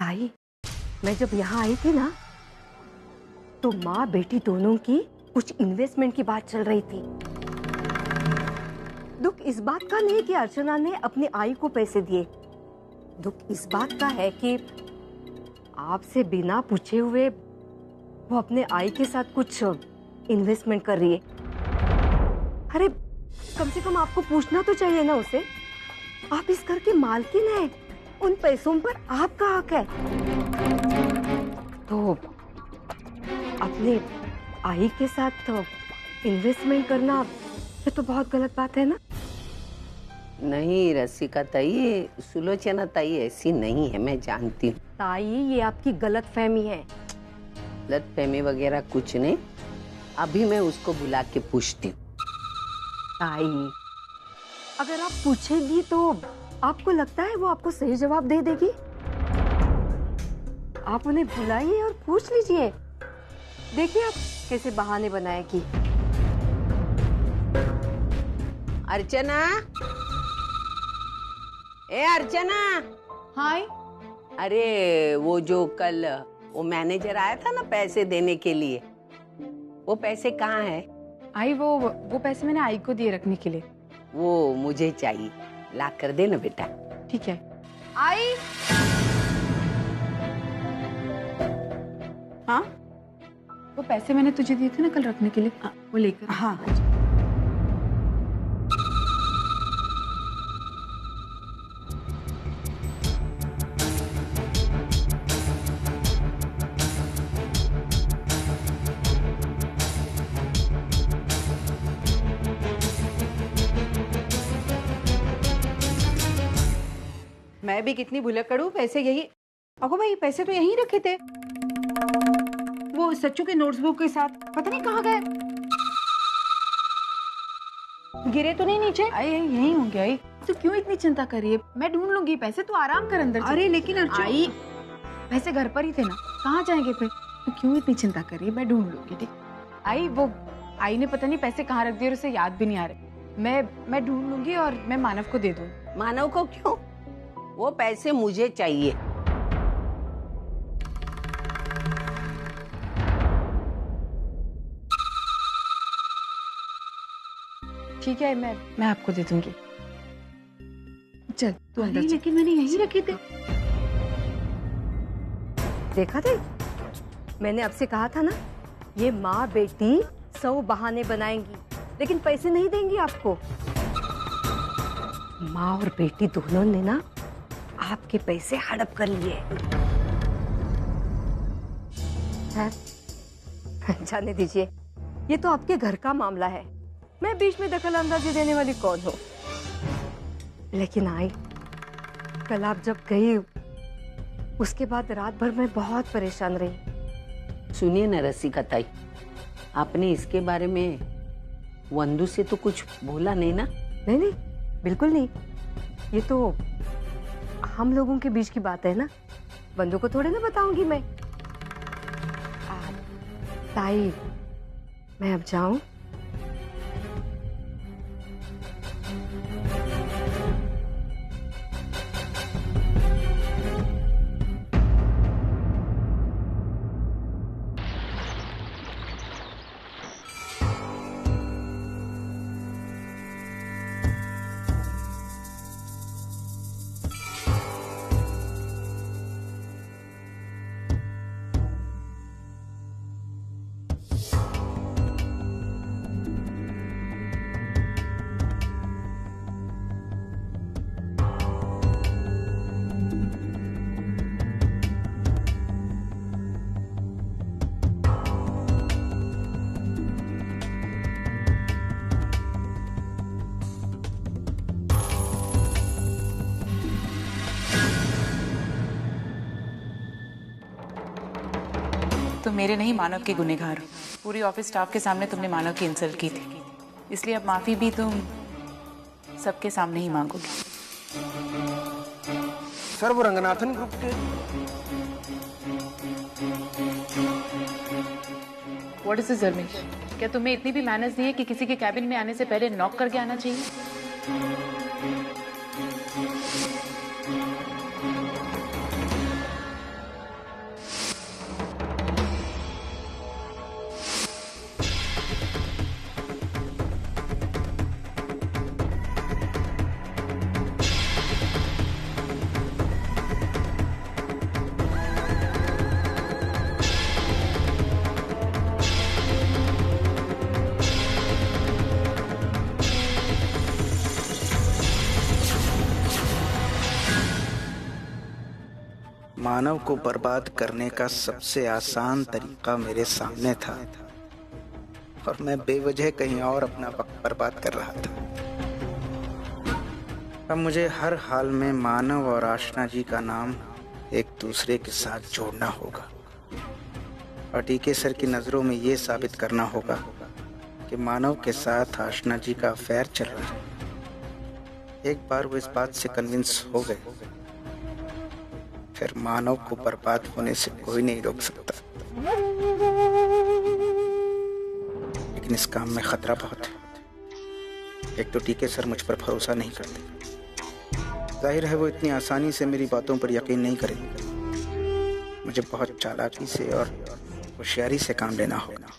ताई, मैं जब यहाँ आई थी ना तो माँ बेटी दोनों की कुछ इन्वेस्टमेंट की बात चल रही थी। दुख इस बात का नहीं कि अर्चना ने अपनी आई को पैसे दिए, दुख इस बात का है कि आपसे बिना पूछे हुए वो अपने आई के साथ कुछ इन्वेस्टमेंट कर रही है। अरे कम से कम आपको पूछना तो चाहिए ना उसे। आप इस घर की मालकिन है, उन पैसों पर आपका हक है। तो अपने आई के साथ इन्वेस्टमेंट करना ये तो बहुत गलत बात है ना। नहीं रसिका ताई, सुलोचना ताई ऐसी नहीं है, मैं जानती हूँ। ताई ये आपकी गलत फहमी है। गलत फहमी वगैरह कुछ नहीं, अभी मैं उसको बुला के पूछती हूँ। ताई अगर आप पूछेगी तो आपको लगता है वो आपको सही जवाब दे देगी? आप उन्हें बुलाइए और पूछ लीजिए, देखिए आप कैसे बहाने बनाएगी। अर्चना, ए अर्चना। हाय। अरे वो जो कल वो मैनेजर आया था ना पैसे देने के लिए, वो पैसे कहाँ है? आई वो पैसे मैंने आई को दिए रखने के लिए। वो मुझे चाहिए, ला कर दे ना बेटा। ठीक है। आई। हाँ वो पैसे मैंने तुझे दिए थे ना कल रखने के लिए, वो लेकर। हाँ मैं भी कितनी भुलक्कड़ हूँ, पैसे यही। अगो भाई पैसे तो यहीं रखे थे, वो सच्चू के नोटबुक के साथ, पता नहीं कहाँ गए। गिरे तो नहीं नीचे? आई यहीं होंगे। आई तो क्यों इतनी चिंता कर रही है, मैं ढूंढ लूंगी पैसे, तू आराम कर अंदर। अरे लेकिन आई पैसे घर पर ही थे ना, कहाँ जाएंगे फिर? तो क्यों इतनी चिंता कर रही है, मैं ढूंढ लूंगी। ठीक आई, वो आई ने पता नहीं पैसे कहाँ रख दिए और उसे याद भी नहीं आ रहे। मैं ढूंढ लूंगी और मैं मानव को दे दूँ। मानव को क्यों? वो पैसे मुझे चाहिए। ठीक है, मैं आपको दे दूंगी। चल तू अंदर चल। लेकिन मैंने यहीं रखे थे। देखा थे, मैंने आपसे कहा था ना, ये माँ बेटी 100 बहाने बनाएंगी लेकिन पैसे नहीं देंगी आपको। माँ और बेटी दोनों ने ना आपके पैसे हड़प कर लिए। जाने दीजिए, ये तो आपके घर का मामला है, मैं बीच में दखल अंदाजी देने वाली कौन हूँ। लेकिन आई, कल आप जब गई उसके बाद रात भर मैं बहुत परेशान रही। सुनिए न रसिका ताई, आपने इसके बारे में वंदू से तो कुछ बोला नहीं ना? नहीं नहीं, बिल्कुल नहीं, ये तो हम लोगों के बीच की बात है ना, बंधु को थोड़े ना बताऊंगी मैं। ताई मैं अब जाऊं? तुम मेरे नहीं मानव के गुनहगार हो। पूरी ऑफिस स्टाफ के सामने तुमने मानव की इंसल्ट की थी, इसलिए अब माफी भी तुम सबके सामने ही मांगोगे। सर वो रंगनाथन ग्रुप के। What is this Dharmesh? क्या तुम्हें इतनी भी मैनर्स नहीं है कि किसी के कैबिन में आने से पहले नॉक करके आना चाहिए? मानव को बर्बाद करने का सबसे आसान तरीका मेरे सामने था और मैं बेवजह कहीं और अपना वक्त बर्बाद कर रहा था। अब मुझे हर हाल में मानव और आशना जी का नाम एक दूसरे के साथ जोड़ना होगा और टीके सर की नज़रों में ये साबित करना होगा कि मानव के साथ आशना जी का अफेयर चल रहा है। एक बार वो इस बात से कन्विंस हो गए, फिर मानव को बर्बाद होने से कोई नहीं रोक सकता। लेकिन इस काम में खतरा बहुत है। एक तो टीके सर मुझ पर भरोसा नहीं करते, जाहिर है वो इतनी आसानी से मेरी बातों पर यकीन नहीं करेंगे। मुझे बहुत चालाकी से और होशियारी से काम लेना होगा,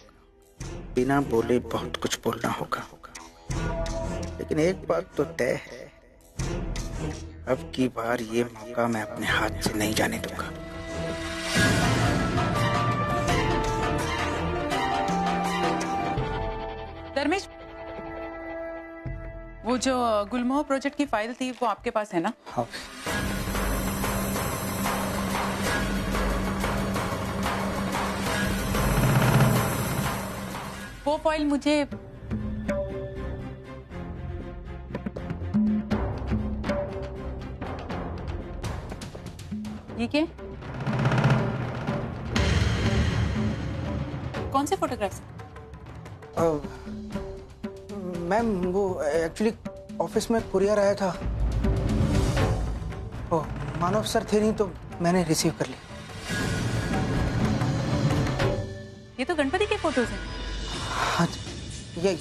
बिना बोले बहुत कुछ बोलना होगा। लेकिन एक बात तो तय है, अब की बार ये मौका मैं अपने हाथ से नहीं जाने दूंगा। धर्मेश, वो जो गुलमोहर प्रोजेक्ट की फाइल थी वो आपके पास है ना? हाँ। वो फाइल मुझे ये क्या? कौन से फोटोग्राफ्स? मैम वो एक्चुअली ऑफिस में कुरियर आया था। ओह, मानव सर थे नहीं तो मैंने रिसीव कर लिया। ये तो गणपति के फोटोज हैं। हाँ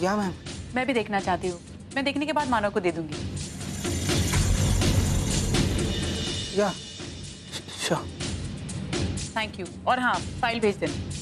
या मैम। मैं भी देखना चाहती हूँ। मैं देखने के बाद मानव को दे दूंगी। या श्योर। Thank you. और हाँ, फाइल भेज देना।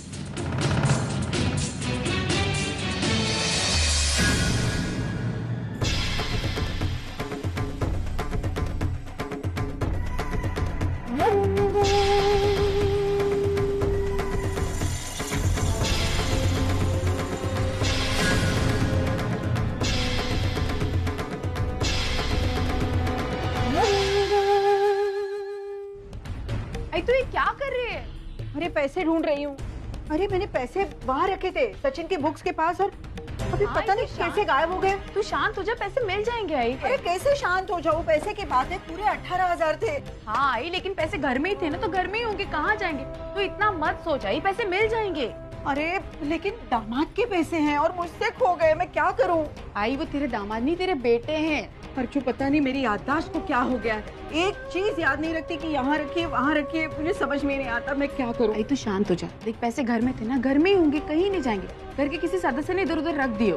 तो ये क्या कर रही है? अरे पैसे ढूंढ रही हूँ। अरे मैंने पैसे वहाँ रखे थे सचिन के बुक्स के पास और अभी पता नहीं कैसे गायब हो गए। तू शांत हो जा, पैसे मिल जाएंगे आई। अरे कैसे शांत हो जाऊँ, पैसे की बात है, पूरे 18,000 थे। हाँ आई, लेकिन पैसे घर में ही थे ना, तो घर में ही होंगे, कहाँ जाएंगे? तो इतना मत सोच आई, पैसे मिल जाएंगे। अरे लेकिन दामाद के पैसे हैं और मुझसे खो गए, मैं क्या करूँ? आई वो तेरे दामाद नहीं, तेरे बेटे हैं। पर क्यों पता नहीं मेरी याददाश्त को क्या हो गया है, एक चीज याद नहीं रखती कि यहाँ रखिए वहाँ रखिए, मुझे समझ में नहीं आता मैं क्या करूँ। आई तू शांत हो जा, देख पैसे घर में थे ना, घर में ही होंगे, कहीं नहीं जाएंगे। घर के किसी सदस्य ने इधर उधर रख दिए।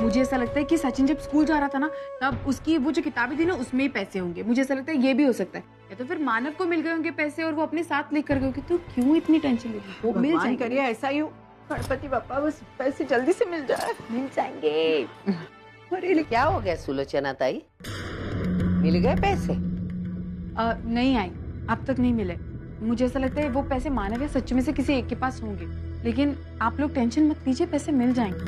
मुझे ऐसा लगता है कि सचिन जब स्कूल जा रहा था ना, तब उसकी वो जो किताबें थी ना उसमें ही पैसे होंगे। मुझे ऐसा लगता है ये भी हो सकता है, या तो फिर मानव को मिल गए होंगे पैसे और वो अपने साथ लेकर गए। तू क्यों इतनी टेंशन ले रही है? वो मिल जाएंगे। करिए ऐसा ही हो, गणपति बापा बस पैसे जल्दी से मिल जाए। मिल जाएंगे। अरे क्या हो गया सुलोचना ताई, मिल गए पैसे? नहीं आई, अब तक नहीं मिले। मुझे ऐसा लगता है वो पैसे मानव या सच में से किसी एक के पास होंगे, लेकिन आप लोग टेंशन मत लीजिए, पैसे मिल जाएंगे।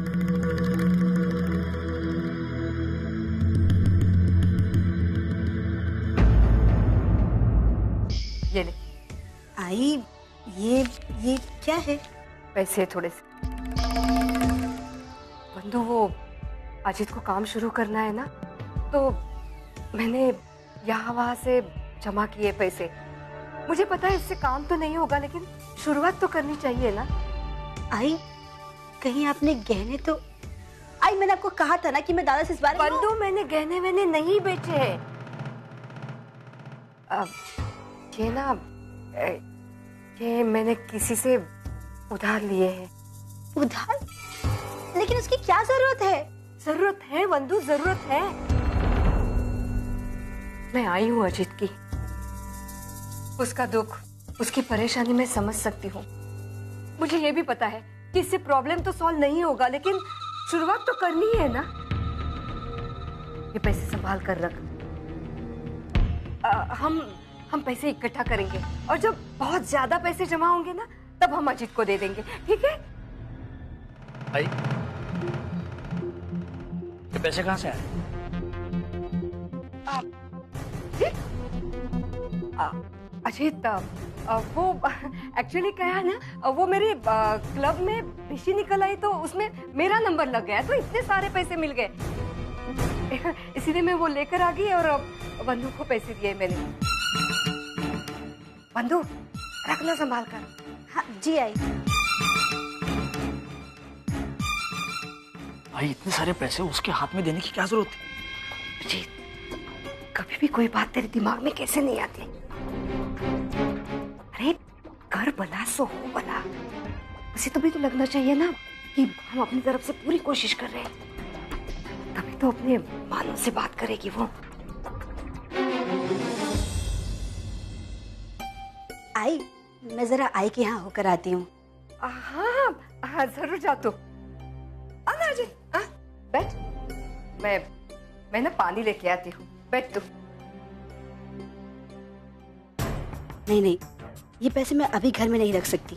ये ले आई, ये क्या है? पैसे थोड़े से। बंधु वो अजीत को काम शुरू करना है ना, तो मैंने यहाँ वहाँ से जमा किए पैसे। मुझे पता है इससे काम तो नहीं होगा, लेकिन शुरुआत तो करनी चाहिए ना। आई कहीं आपने गहने तो? आई मैंने आपको कहा था ना कि मैं दादा से इस बारे में। बंधु मैंने गहने मैंने नहीं बेचे हैं। ये ना ये मैंने किसी से उधार लिए हैं। उधार? लेकिन उसकी क्या जरूरत है? जरूरत है बंधु, जरूरत है। मैं आई हूँ अजीत की, उसका दुख, उसकी परेशानी मैं समझ सकती हूँ। मुझे ये भी पता है कि इससे प्रॉब्लम तो सॉल्व नहीं होगा, लेकिन शुरुआत तो करनी है ना। ये पैसे संभाल कर रख। हम पैसे इकट्ठा करेंगे और जब बहुत ज्यादा पैसे जमा होंगे ना, तब हम अजीत को दे देंगे, ठीक है? भाई ये पैसे कहाँ से आए? अजीत वो एक्चुअली क्या है ना, वो मेरी क्लब में ऋषि निकल आई तो उसमें मेरा नंबर लग गया तो इतने सारे पैसे मिल गए। इसीलिए मैं वो लेकर आ गई और बंधु को पैसे दिए मैंने। बंधु रखना संभाल कर। हाँ जी आई। भाई इतने सारे पैसे उसके हाथ में देने की क्या जरूरत है? जी, कभी भी कोई बात तेरे दिमाग में कैसे नहीं आती? अरे कर भला सो हो भला, उसे तो भी तो लगना चाहिए ना कि हम अपनी तरफ से पूरी कोशिश कर रहे हैं, तभी तो अपने मानो से बात करेगी वो। आई, मैं जरा आई के यहाँ होकर आती हूँ। हाँ जरूर जा तू। आ जा, बैठ। मैं ना पानी लेके आती हूँ, बैठ तू। नहीं, ये पैसे मैं अभी घर में नहीं रख सकती।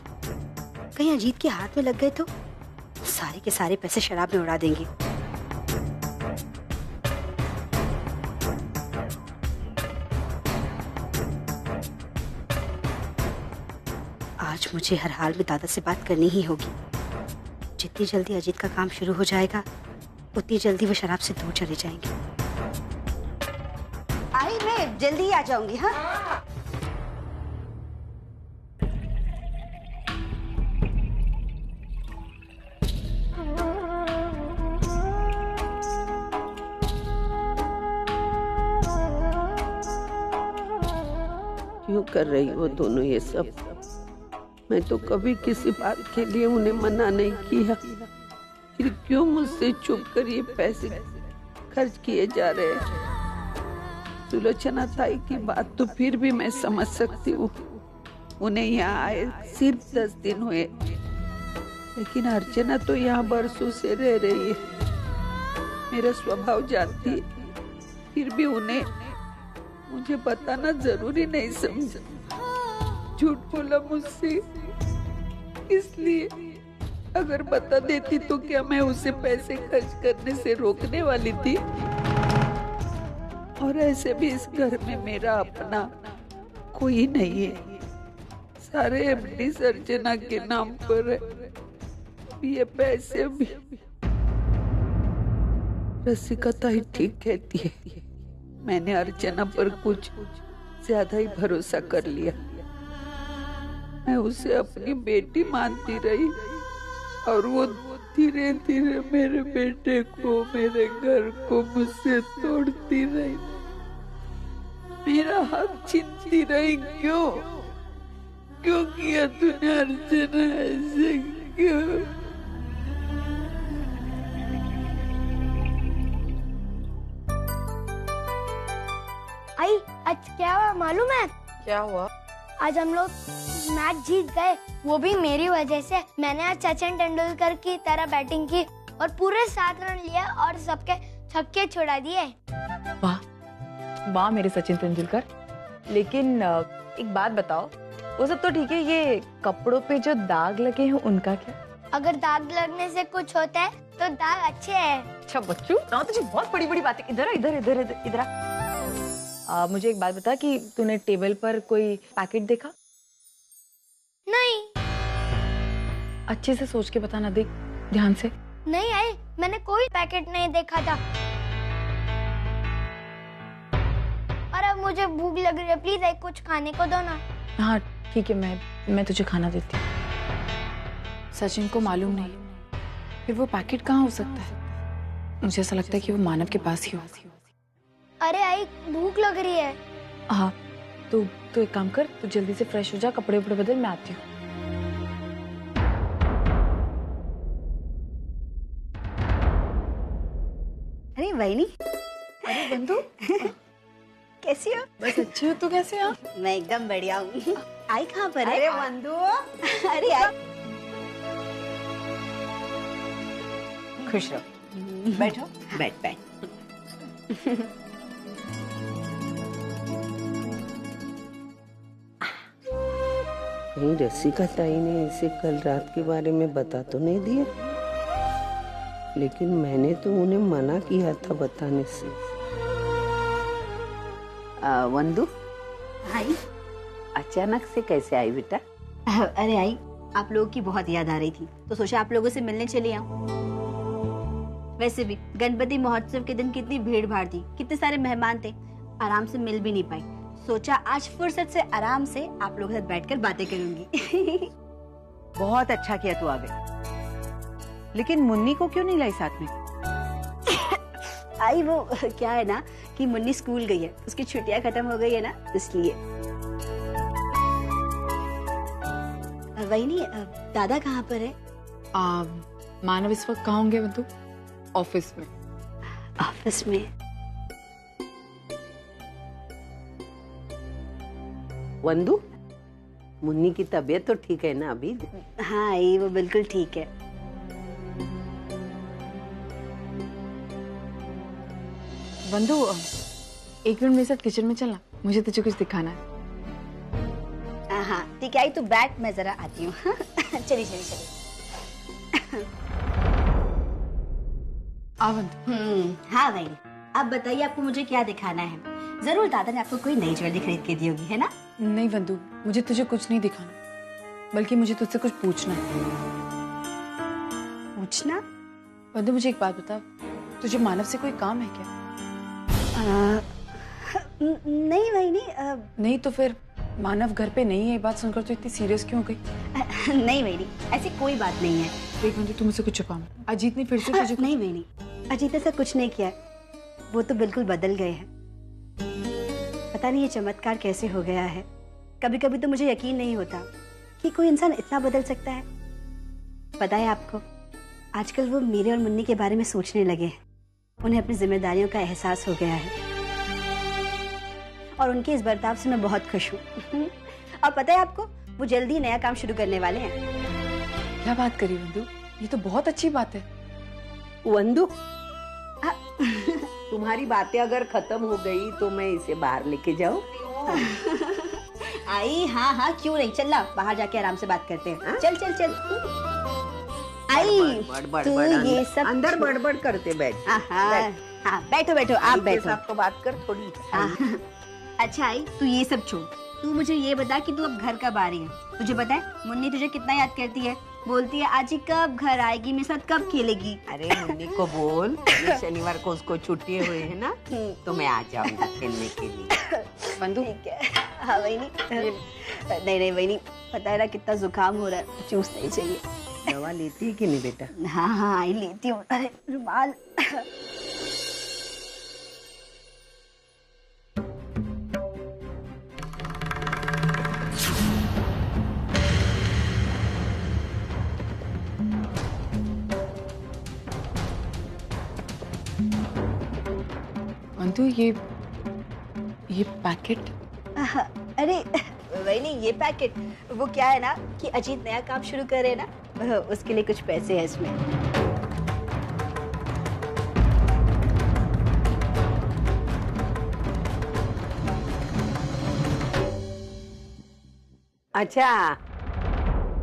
कहीं अजीत के हाथ में लग गए तो सारे के सारे पैसे शराब में उड़ा देंगे। आज मुझे हर हाल में दादा से बात करनी ही होगी। जितनी जल्दी अजीत का काम शुरू हो जाएगा उतनी जल्दी वो शराब से दूर चले जाएंगे। आई, मैं जल्दी ही आ जाऊंगी। हाँ क्यों कर रही हो दोनों ये सब? मैं तो कभी किसी बात के लिए उन्हें मना नहीं किया, फिर क्यों मुझसे छुप कर ये पैसे खर्च किए जा रहे हैं? सुलोचना ताई की बात तो फिर भी मैं समझ सकती हूँ, उन्हें यहाँ आए सिर्फ 10 दिन हुए, लेकिन अर्चना तो यहाँ बरसों से रह रही है। मेरा स्वभाव जानती है, फिर भी उन्हें मुझे बताना जरूरी नहीं समझा। झूठ बोला मुझसे, इसलिए अगर बता देती तो क्या मैं उसे पैसे खर्च करने से रोकने वाली थी? और ऐसे भी इस घर में मेरा अपना कोई नहीं है, सारे एमडी अर्चना के नाम पर है। ये पैसे भी रसिका ताई ठीक कहती है, मैंने अर्चना पर कुछ ज्यादा ही भरोसा कर लिया। मैं उसे अपनी बेटी मानती रही और वो धीरे धीरे मेरे बेटे को, मेरे घर को मुझसे तोड़ती रही, मेरा हक छीनती रही। क्यों किया तूने अर्चना ऐसे? क्यों? आई, आज क्या हुआ मालूम है? क्या हुआ? आज हम लोग मैच जीत गए, वो भी मेरी वजह से। मैंने आज सचिन तेंदुलकर की तरह बैटिंग की और पूरे 7 रन लिए और सबके छक्के छुड़ा दिए। वाह वाह मेरे सचिन तेंदुलकर। लेकिन एक बात बताओ, वो सब तो ठीक है, ये कपड़ों पे जो दाग लगे हैं उनका क्या? अगर दाग लगने से कुछ होता है तो दाग अच्छे हैं। अच्छा बच्चू, तुझे बहुत बड़ी बड़ी बातें। इधर इधर इधर इधर इधर मुझे एक बात बता कि तूने टेबल पर कोई पैकेट देखा? नहीं। अच्छे से सोच के बताना, देख ध्यान से। नहीं आई, मैंने कोई पैकेट नहीं देखा था। और अब मुझे भूख लग रही है, प्लीज एक कुछ खाने को दो ना। हाँ ठीक है, मैं तुझे खाना देती हूँ। सचिन को मालूम नहीं, फिर वो पैकेट कहाँ हो सकता है? मुझे ऐसा लगता है कि वो मानव के पास ही हो। अरे आई, भूख लग रही है। हाँ तो एक काम कर, तू जल्दी से फ्रेश हो जा, कपड़े उपड़े बदल, मैं आती हूँ। अरे वैनी। अरे बंधु कैसी हो? बस अच्छी हो, तू कैसे हो? मैं एकदम बढ़िया हूँ। आई कहाँ पर है? अरे बंधु। अरे आई। खुश रहो, बैठो। बैठ। कहीं रसिका ताई ने इसे कल रात के बारे में बता तो नहीं दिया, लेकिन मैंने तो उन्हें मना किया था बताने से। वंदु, आई अचानक से कैसे आई बेटा? अरे आई, आप लोगों की बहुत याद आ रही थी तो सोचा आप लोगों से मिलने चली आऊं। वैसे भी गणपति महोत्सव के दिन कितनी भीड़ भाड़ थी, कितने सारे मेहमान थे, आराम से मिल भी नहीं पाई। सोचा आज फुर्सत से आराम से आप लोगों के साथ बैठकर बातें करूंगी। बहुत अच्छा किया तू आ गई। लेकिन मुन्नी को क्यों नहीं लाई साथ में? आई वो क्या है ना कि मुन्नी स्कूल गई है, उसकी छुट्टियां खत्म हो गई है ना, इसलिए। वही नहीं, दादा कहाँ पर है? मानव इस वक्त कहाँ होंगे बंधु? ऑफिस में। ऑफिस में? वंदु, मुन्नी की तबीयत तो ठीक है ना अभी? हाँ ये वो बिल्कुल ठीक है। बंधु, एक मिनट मेरे साथ किचन में चलना, मुझे तुझे कुछ दिखाना है। हाँ ठीक है, आई तू बैठ, मैं जरा आती हूँ। चलिए चलिए चलिए। आ बंधु। हाँ भाई, अब बताइए आपको मुझे क्या दिखाना है? जरूर दादा ने आपको कोई नई ज्वेलरी खरीद के दी होगी, है ना? नहीं बंधु, मुझे तुझे कुछ नहीं दिखाना, बल्कि मुझे तुझसे कुछ पूछना है। पूछना? बंधु मुझे एक बात बता, तुझे मानव से कोई काम है क्या? नहीं भाई नहीं। नहीं तो फिर मानव घर पे नहीं है, ये बात सुनकर तो इतनी सीरियस क्यों हो गई? नहीं भाई नहीं, ऐसी कोई बात नहीं है। देख बंधु, तू मुझसे कुछ छुपा मत। अजीत ने फिर से तुझे नहीं भाई नहीं, अजीत ऐसा कुछ नहीं किया, वो तो बिल्कुल बदल गए हैं। पता नहीं ये चमत्कार कैसे हो गया है। कभी कभी तो मुझे यकीन नहीं होता कि कोई इंसान इतना बदल सकता है। पता है आपको, आजकल वो मेरे और मुन्नी के बारे में सोचने लगे हैं। उन्हें अपनी जिम्मेदारियों का एहसास हो गया है और उनके इस बर्ताव से मैं बहुत खुश हूँ। और पता है आपको, वो जल्दी नया काम शुरू करने वाले हैं। क्या बात करी बंधु, ये तो बहुत अच्छी बात है। वंदु, तुम्हारी बातें अगर खत्म हो गई तो मैं इसे बाहर लेके जाऊं? आई हाँ हाँ क्यों नहीं, चल ना बाहर जाके आराम से बात करते हैं। चल चल चल। आई तू ये सब अंदर बड़बड़ करते बैठ। हाँ बैठो बैठो, आप बैठो। आपको बात कर थोड़ी। अच्छा आई, तू ये सब छोड़, तू मुझे ये बता कि तू अब घर कब आ रही है? तुझे पता है मुन्नी तुझे कितना याद करती है, बोलती है आज ही कब घर आएगी, मेरे साथ कब खेलेगी। अरे मुन्नी को बोल, शनिवार को उसको छुट्टी हुई है ना, तो मैं आ जाऊंगा खेलने के लिए। बंधु ठीक है। हाँ वही नहीं, नहीं वही नहीं, पता है ना कितना जुकाम हो रहा है, जूस नहीं चाहिए। दवा लेती है कि नहीं बेटा? हाँ हाँ आई लेती हूँ। अरे रुमाल। बंधु ये पैकेट? अरे वही नहीं, ये पैकेट वो क्या है ना कि अजीत नया काम शुरू करे ना, उसके लिए कुछ पैसे हैं इसमें। अच्छा,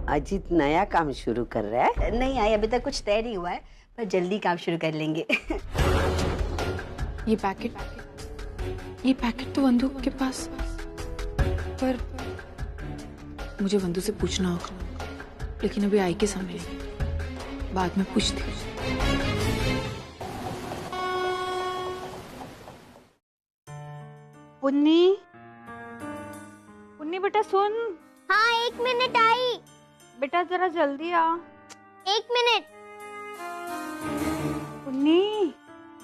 अजीत नया काम शुरू कर रहा है? नहीं आई, अभी तक कुछ तय नहीं हुआ है, पर जल्दी काम शुरू कर लेंगे। ये पैकेट तो बंधु के पास, पर मुझे बंधु से पूछना होगा, लेकिन अभी आई के सामने बाद में पूछती हूँ। पुन्नी, पुन्नी बेटा सुन। हाँ 1 मिनट आई। बेटा जरा जल्दी आ। 1 मिनट। पुन्नी।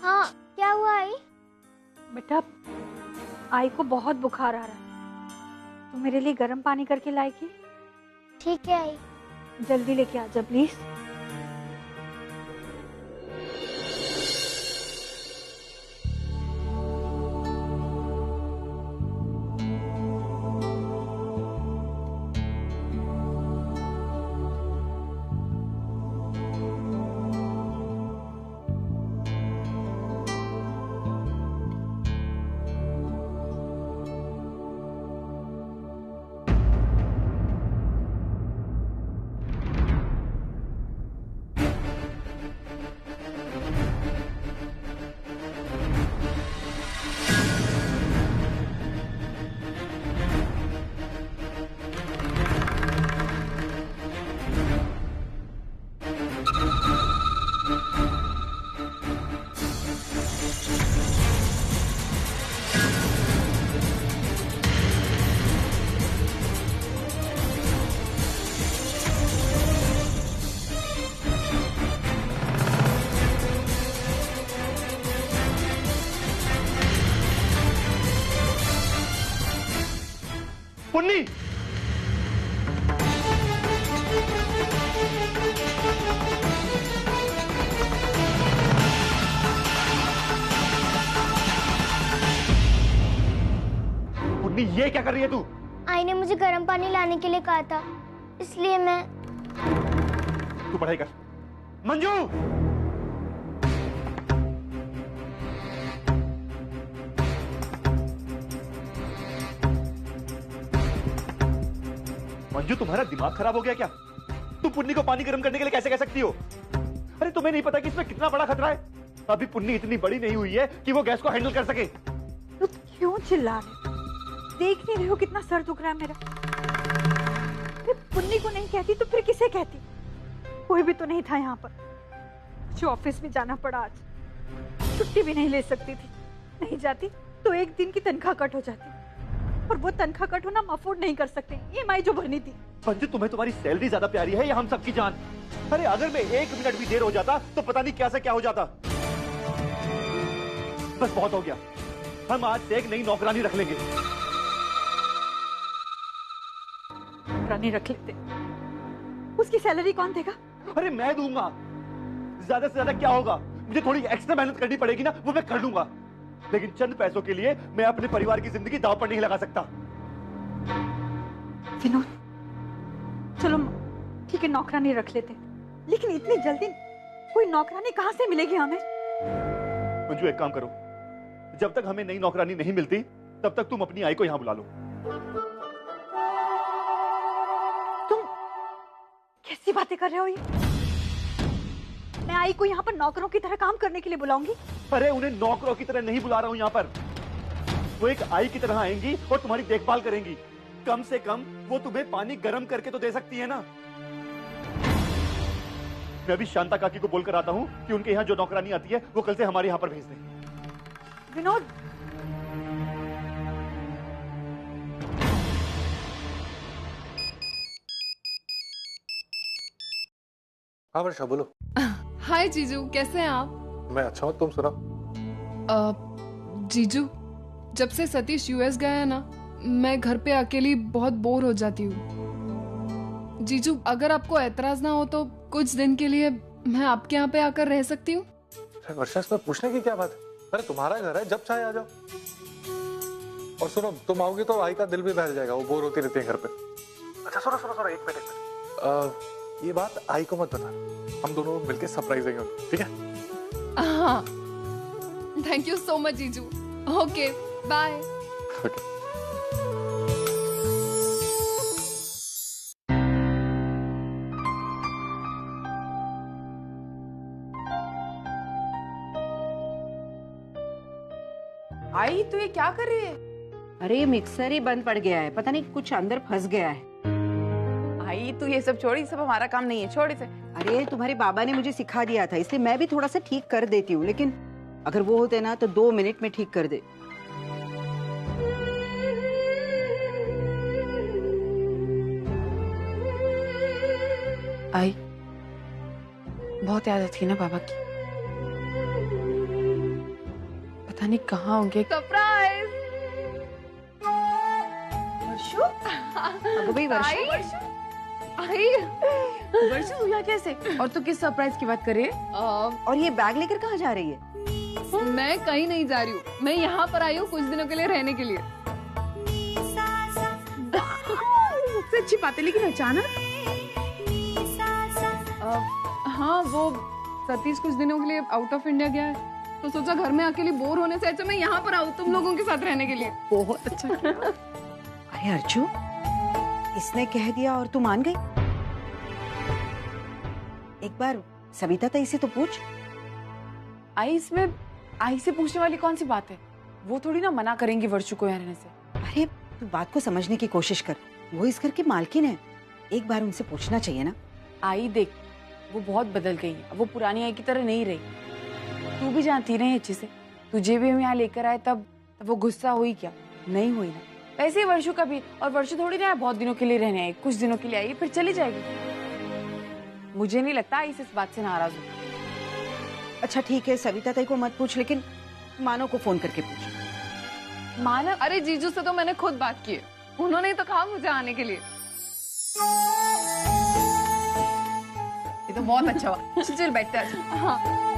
हाँ क्या हुआ आई? बेटा आई को बहुत बुखार आ रहा है, तो मेरे लिए गर्म पानी करके लाएगी? ठीक है आई। जल्दी लेके आ जा प्लीज। पुन्नी, पुन्नी ये क्या कर रही है तू? आई ने मुझे गर्म पानी लाने के लिए कहा था, इसलिए मैं। तू पढ़ाई कर। मंजू, मंजू तुम्हारा दिमाग खराब हो गया क्या? तुम पुन्नी को पानी गर्म करने के लिए कैसे कह सकती हो? अरे तुम्हें नहीं पता कि इसमें कितना बड़ा खतरा है? अभी पुन्नी इतनी बड़ी नहीं हुई है कि वो गैस को हैंडल कर सके। तो क्यों चिल्ला रहे? देख नहीं रहे हो कितना सर दुख रहा है मेरा? पुन्नी को नहीं कहती तो फिर किसे कहती? कोई भी तो नहीं था यहाँ पर। जो ऑफिस में जाना पड़ा आज, छुट्टी भी नहीं ले सकती थी। नहीं जाती तो एक दिन की तनख्वाह कट हो जाती, और वो तनख्वाह कट होना हम अफोर्ड नहीं कर सकते। ईएमआई जो भरनी थी। मंजू तुम्हें तुम्हारी सैलरी ज्यादा प्यारी है या हम सबकी जान? अरे अगर मैं 1 मिनट भी देर हो जाता तो पता नहीं क्या से क्या हो जाता। बस बहुत हो गया, हम आज से एक नई नौकरानी रख लेंगे। नौकरानी रख लेते, उसकी सैलरी कौन देगा? अरे मैं दूंगा। ज्यादा से ज्यादा क्या होगा? मुझे थोड़ी एक्स्ट्रा मेहनत करनी पड़ेगी ना, वो मैं कर लूंगा। लेकिन चंद पैसों के लिए मैं अपने परिवार की जिंदगी दांव पर नहीं लगा सकता। विनोद, चलो ठीक है, नौकरानी रख लेते, लेकिन इतनी जल्दी कोई नौकरानी कहां से मिलेगी हमें? मंजू एक काम करो, जब तक हमें नई नौकरानी नहीं मिलती तब तक तुम अपनी आई को यहां बुला लो। तुम कैसी बातें कर रहे हो? ये मैं आई को यहाँ पर नौकरों की तरह काम करने के लिए बुलाऊंगी? अरे उन्हें नौकरों की तरह नहीं बुला रहा हूं यहाँ पर। वो एक आई की तरह आएंगी और तुम्हारी देखभाल करेंगी। कम से कम वो तुम्हें पानी गर्म करके तो दे सकती है ना। मैं अभी शांता काकी को बोलकर आता हूँ कि उनके यहाँ जो नौकरानी आती है वो कल से हमारे यहाँ पर भेज दें। विनोद, हाँ वर्षा बोलो। हाय जीजू, कैसे हैं आप? मैं अच्छा हूँ, तुम सुनाओ। जीजू, जब से सतीश यूएस गया है ना, मैं घर पे अकेली बहुत बोर हो जाती हूँ। जीजू, अगर आपको एतराज ना हो तो कुछ दिन के लिए मैं आपके यहाँ पे आकर रह सकती हूँ? वर्षा, इसमें पूछने की क्या बात है? अरे तुम्हारा घर है, जब चाहे आ जाओ। और सुनो, तुम आओगी तो आई का दिल भी बहल जाएगा, वो बोर होती रहती है घर पे। अच्छा सुनो सुनो सुनो, एक मिनट। ये बात आई को मत बता, हम दोनों मिलके सरप्राइज देंगे, ठीक है? हाँ, थैंक यू सो मच जीजू। Okay, bye. आई, तो ये क्या कर रही है? अरे ये मिक्सर ही बंद पड़ गया है, पता नहीं कुछ अंदर फंस गया है। आई तू ये सब छोड़, ये सब हमारा काम नहीं है, छोड़ इसे। अरे तुम्हारे बाबा ने मुझे सिखा दिया था, इसलिए मैं भी थोड़ा सा ठीक कर देती हूँ, लेकिन अगर वो होते ना तो 2 मिनट में ठीक कर दे। आई, बहुत याद आती है ना बाबा की। पता नहीं कहाँ होंगे। सरप्राइज! वर्षु? अगो भाई वर्षु? आई, वर्षु तू यहाँ कैसे? और तू किस सरप्राइज की बात कर रही है? और ये बैग लेकर कहाँ जा रही है? मैं कहीं नहीं जा रही हूँ, मैं यहाँ पर आई हूँ कुछ दिनों के लिए रहने के लिए। सबसे अच्छी बात है, लेकिन अचानक? हाँ, वो सतीश कुछ दिनों के लिए आउट ऑफ इंडिया गया है, तो सोचा घर में अकेली बोर होने से अच्छा मैं यहाँ पर आऊँ तुम लोगों के साथ रहने के लिए। बहुत अच्छा किया। अरे अर्जु, इसने कह दिया और तू मान गई? एक बार सविता ताई से तो पूछ। आई, इसमें आई से पूछने वाली कौन सी बात है? वो थोड़ी ना मना करेंगी वर्षु को यहाँ रहने से। अरे तू बात को समझने की कोशिश कर, वो इस घर की मालकिन है, एक बार उनसे पूछना चाहिए ना। आई देख, वो बहुत बदल गई है, वो पुरानी आई की तरह नहीं रही। तू भी जानती नहीं अच्छे से, तुझे भी हम यहाँ लेकर आए तब वो गुस्सा हुई क्या? नहीं हुई ना। वैसे ही वर्षु का भी, और वर्षु थोड़ी ना बहुत दिनों के लिए रहने आई, कुछ दिनों के लिए आई फिर चली जाएगी। मुझे नहीं लगता आई इस बात से नाराज हो। अच्छा ठीक है, सविता ताई को मत पूछ, लेकिन मानव को फोन करके पूछ। मानव? अरे जीजू से तो मैंने खुद बात की है, उन्होंने ही तो कहा मुझे आने के लिए। ये तो बहुत अच्छा हुआ। चल बैठते हैं। हाँ।